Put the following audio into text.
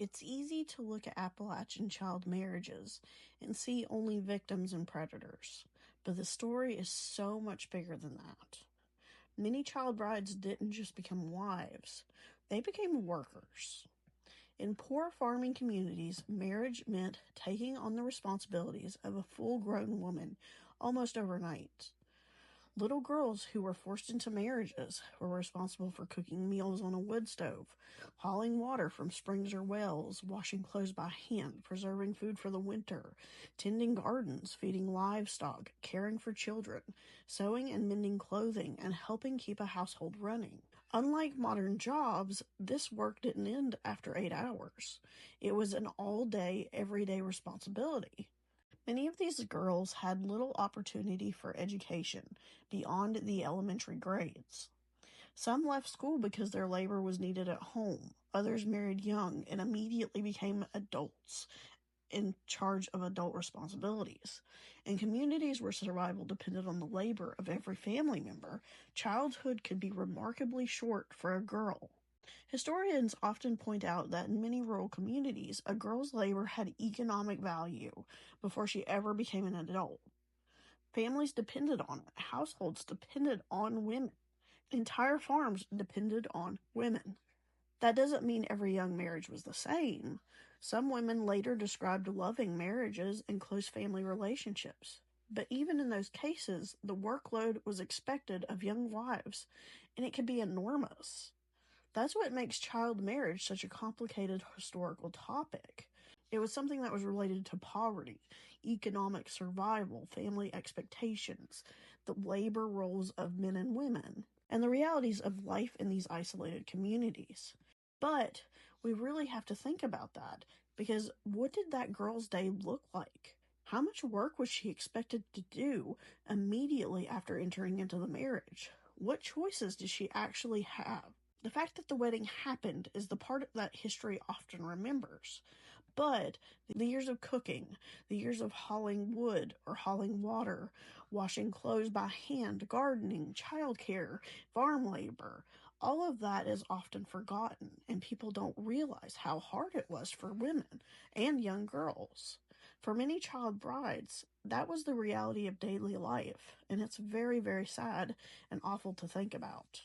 It's easy to look at Appalachian child marriages and see only victims and predators, but the story is so much bigger than that. Many child brides didn't just become wives, they became workers. In poor farming communities, marriage meant taking on the responsibilities of a full grown woman almost overnight. Little girls who were forced into marriages were responsible for cooking meals on a wood stove, hauling water from springs or wells, washing clothes by hand, preserving food for the winter, tending gardens, feeding livestock, caring for children, sewing and mending clothing, and helping keep a household running. Unlike modern jobs, this work didn't end after 8 hours. It was an all-day, everyday responsibility. Many of these girls had little opportunity for education beyond the elementary grades. Some left school because their labor was needed at home. Others married young and immediately became adults in charge of adult responsibilities. In communities where survival depended on the labor of every family member, childhood could be remarkably short for a girl. Historians often point out that in many rural communities, a girl's labor had economic value before she ever became an adult. Families depended on it, households depended on women, entire farms depended on women. That doesn't mean every young marriage was the same. Some women later described loving marriages and close family relationships. But even in those cases, the workload was expected of young wives, and it could be enormous. That's what makes child marriage such a complicated historical topic. It was something that was related to poverty, economic survival, family expectations, the labor roles of men and women, and the realities of life in these isolated communities. But we really have to think about that, because what did that girl's day look like? How much work was she expected to do immediately after entering into the marriage? What choices did she actually have? The fact that the wedding happened is the part that history often remembers. But the years of cooking, the years of hauling wood or hauling water, washing clothes by hand, gardening, childcare, farm labor, all of that is often forgotten, and people don't realize how hard it was for women and young girls. For many child brides, that was the reality of daily life, and it's very, very sad and awful to think about.